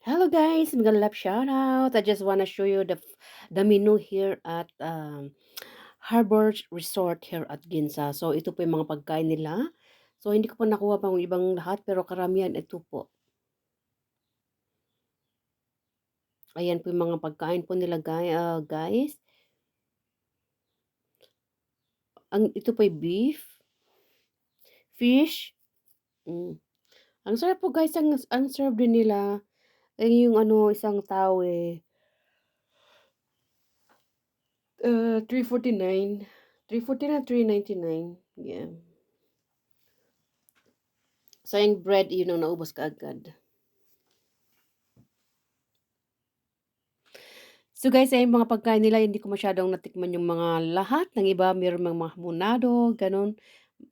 Hello guys, magandang love shoutout. I just wanna show you the menu here at Harbor Resort here at Ginza. So ito po yung mga pagkain nila. So hindi ko pa nakuha pang ibang lahat pero karamihan ito po. Ayan po yung mga pagkain po nila guys. Ito po ay beef, fish. Mm. Ang sarap po guys, ang serve din nila ay yung isang tao 349. 349, 399. Yeah. So, yung bread, yun ang naubos ka agad. So guys, yung mga pagkain nila, hindi ko masyadong natikman yung mga lahat. Ng iba, mayroon mga hamonado, ganun.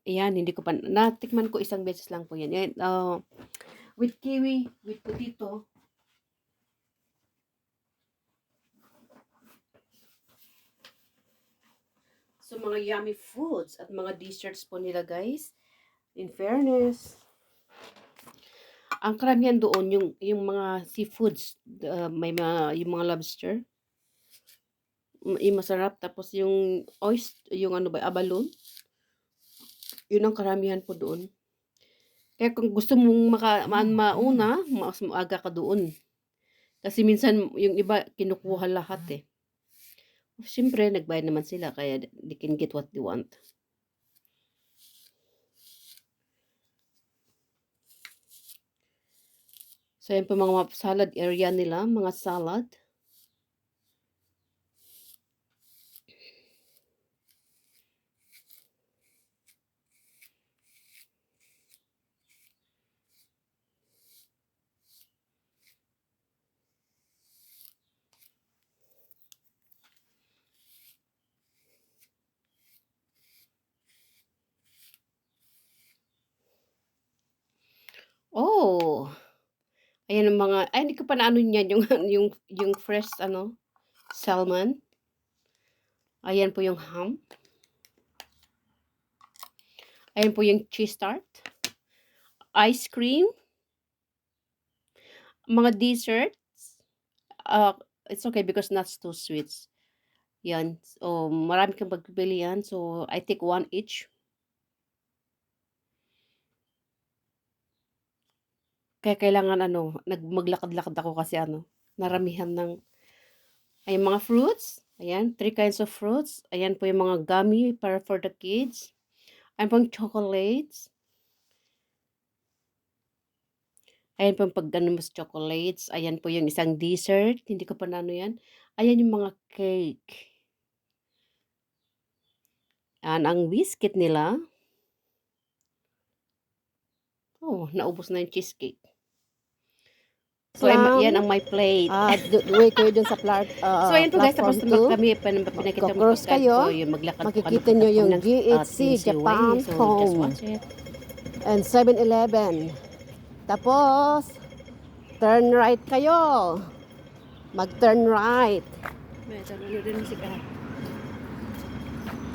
Ayan, hindi ko pa, natikman ko isang beses lang po yan. Yan with kiwi, with potato. So mga yummy foods at mga desserts po nila guys. In fairness, ang karamihan doon yung mga seafoods, may mga yung mga lobster, yung masarap, tapos yung oyster, yung abalone, yun ang karamihan po doon. Kaya kung gusto mong mauna, mas maaga ka doon. Kasi minsan yung iba kinukuha lahat eh. Siyempre nagbayad naman sila kaya they can get what they want. So yan po mga salad area nila, mga salad. Oh, ayan ang mga, ay hindi ko pa naano yan, yung fresh salmon. Ayan po yung ham. Ayan po yung cheese tart. Ice cream. Mga desserts. It's okay because not too sweet. Yan. So, marami kang pagpipili yan. So, I take one each. Kaya kailangan maglakad-lakad ako kasi naramihan ng, ay mga fruits. Ayan, 3 kinds of fruits. Ayan po yung mga gummy para for the kids. Ayan po yung chocolates. Ayan po yung mas chocolates. Ayan po yung isang dessert. Hindi ko pa yan. Ayan yung mga cake. Ayan, ang biscuit nila. Oh, naubos na yung cheesecake. So, yan ang my plate. Wait kayo dun sa So, ayan po guys, tapos kami, pinakita mo Cross kayo, makikita nyo yung GHC, Japan So, just Home, watch it. and 7-Eleven. Tapos, turn right kayo. Mag-turn right.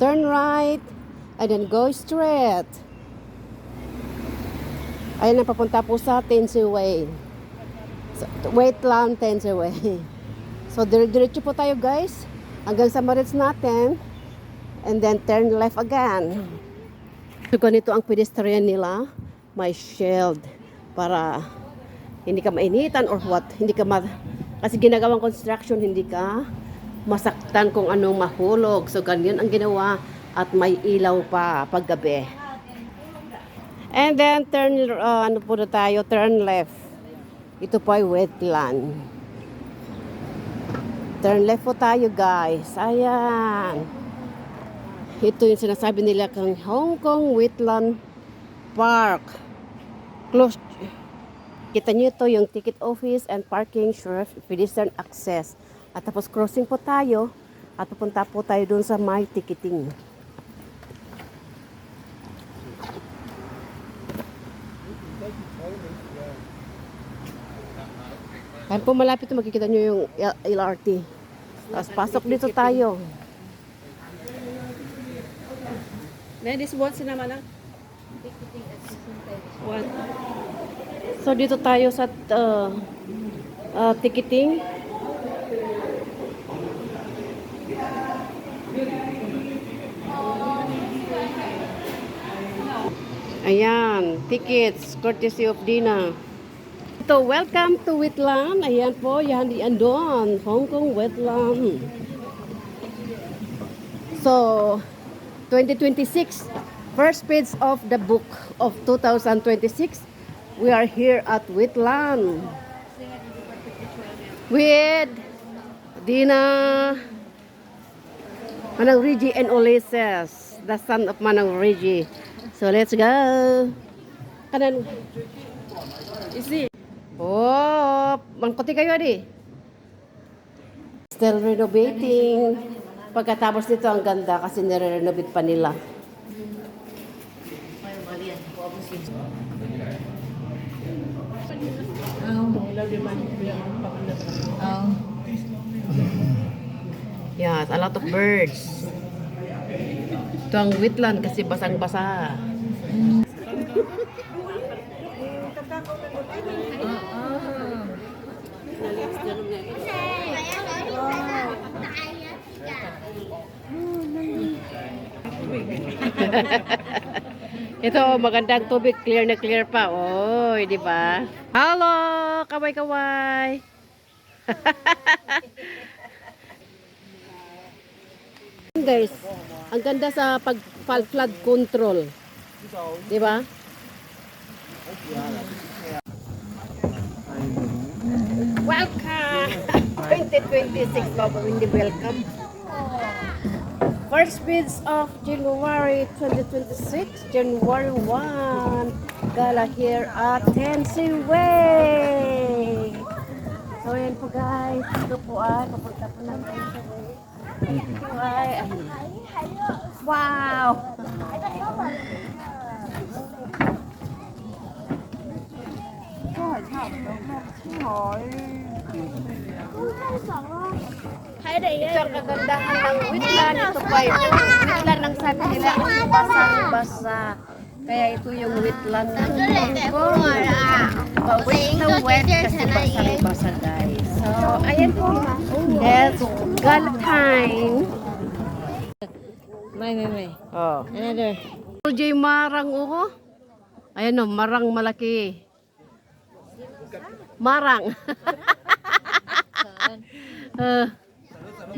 Turn right, and then go straight. Ayun ang papunta po sa Tensei Way. Wait lang, Tensei Way. So, diretso po tayo guys. Hanggang sa Marits natin. And then, turn left again. So, ganito ang pedestrian nila. May shield. Para hindi ka mainitan or what. Kasi ginagawang construction, hindi ka masaktan kung anong mahulog. So, ganyan ang ginawa. At may ilaw pa paggabi. And then, turn left. Ito po ay wetland. Turn left po tayo guys. Ayan. Ito yung sinasabi nila kang Hong Kong Wetland Park. Close. Kita nyo ito yung ticket office and parking, sure, pedestrian access. At tapos crossing po tayo at pupunta po tayo dun sa my ticketing. Ayan po malapit, makikita nyo yung LRT. Tapos pasok dito tayo. This one naman lang. So dito tayo sa ticketing. Ayan, tickets, courtesy of Dina. So, welcome to Wetland. Ayan po, yan doon, Hong Kong Wetland. So, 2026, first page of the book of 2026. We are here at Wetland with Dina, Manang Reggie, and Ulysses, the son of Manang Reggie. So let's go. Kanan. Isi. Oh, mangkuti kayo di. Still renovating. Pagkatapos nito ang ganda kasi nire-renovate pa nila. Yeah, a lot of birds. Ito ang wetland kasi basang-basa. Ito, magandang tubig, clear na clear pa. Oy, di ba? Hello, kaway-kaway. Guys, ang ganda sa pag-flood control. Di ba? Welcome! 2026, Papa Windy, welcome. First week of January 2026, January 1, gala here at Tensei Way. So yan po guys, ito po papunta po ng Tensei Way. Ito ay, wow! Ito ang kagandahan ng wetland. Ito pa ito. Wetland ng sabi nila ang basang-basa. Kaya ito yung wetland ng Hong Kong. Wet na wet kasi basang-basa guys. So, ayan po. It's gala time. May. Oh. Another. J marang uho. Ayan o, marang malaki. Marang.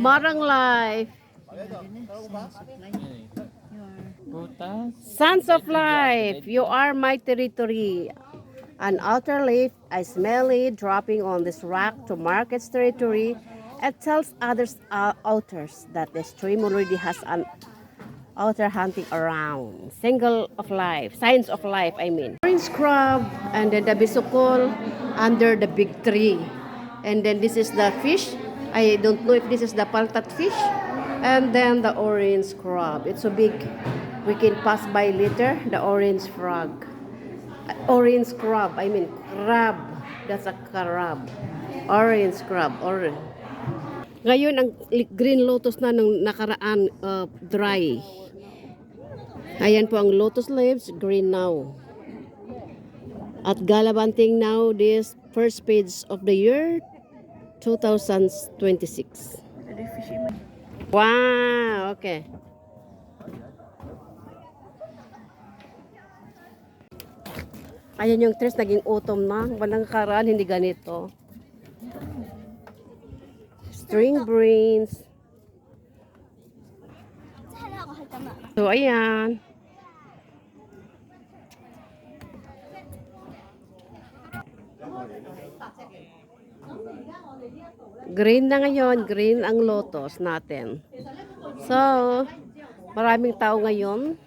Marang life. Sons of life, you are my territory. An outer leaf, I smell it dropping on this rock to mark its territory. It tells others outers that the stream already has an outer hunting around. Single of life, signs of life, I mean. Orange crab, and then the bisukol under the big tree. And then this is the fish. I don't know if this is the paltat fish. And then the orange crab. It's so big. We can pass by later. The orange frog. Orange crab. I mean crab. That's a crab. Orange crab. Orange. Ngayon, ang green lotus na ng nakaraan dry. Ayan po ang lotus leaves, green now. At galabanting now this first page of the year 2026. Wow, okay. Ayan yung tres, naging autumn na. Walang karaan, hindi ganito. String beans. So, ayan. Green na ngayon, green ang lotus natin. So, maraming tao ngayon.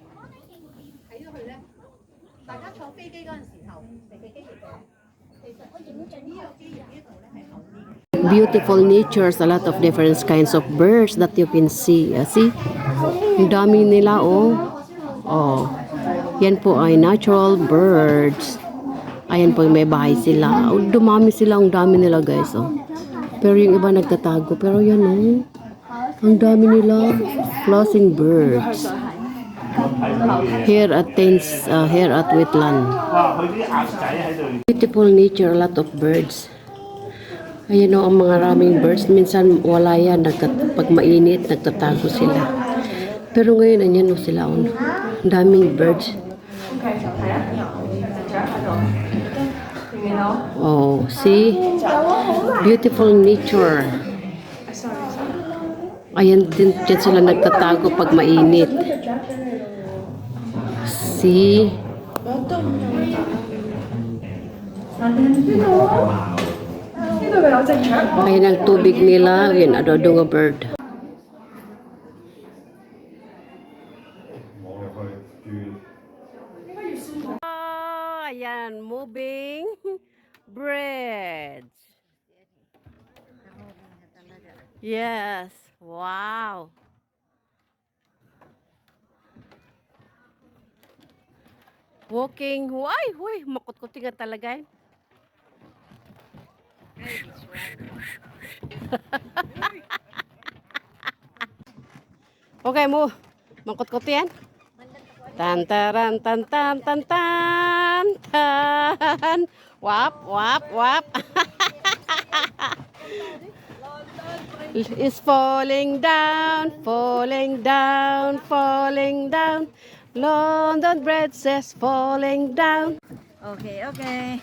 Beautiful natures, a lot of different kinds of birds that you can see. See? Ang dami nila, oh. Oh. Yan po ay natural birds. Ayan po, may bahay sila. Oh, dumami sila, ang dami nila, guys, oh. Pero yung iba nagtatago. Pero yan, oh. Ang dami nila. Flossing birds. Here at Wetland. Beautiful nature, a lot of birds. Ayan o, ang mga raming birds. Minsan wala yan. Pag mainit, nagtatago sila. Pero ngayon, ayan o sila. Ang daming birds. Oh, see? Beautiful nature. Ayan din dyan sila nagtatago pag mainit. See? Ayan ang tubig nila. Ayan, adodong a bird. Oh, ayan, moving bread. Yes, wow. Walking, huy, makutkuti nga talaga. Okay mo, makutkuti yan. Tan taran tan tan tan tan tan. Wap wap wap. It's falling down, falling down, falling down. London Bridge says falling down. Okay, okay.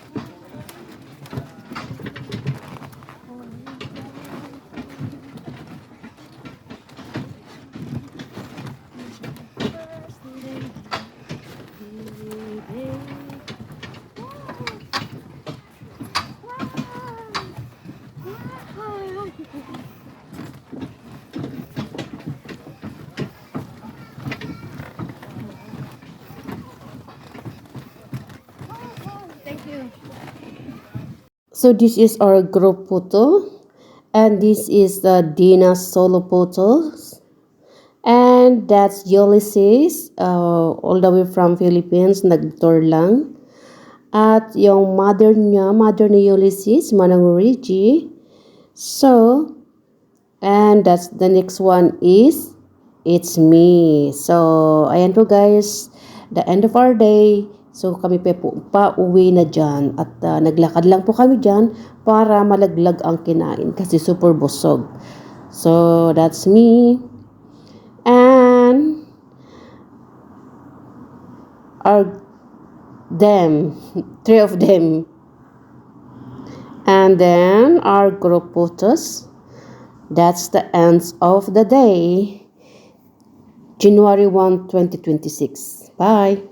Thank you. So this is our group photo, and this is the Dina solo photos, and that's Ulysses, all the way from Philippines, nag-tour lang. At yung mother ni Ulysses, Manang Reggie. So, and that's the next one is, it's me. So, ayan po guys, the end of our day. So, kami pa uwi na dyan. At naglakad lang po kami dyan para malaglag ang kinain kasi super busog. So, that's me. And three of them. And then our group photos. That's the end of the day. January 1, 2026. Bye.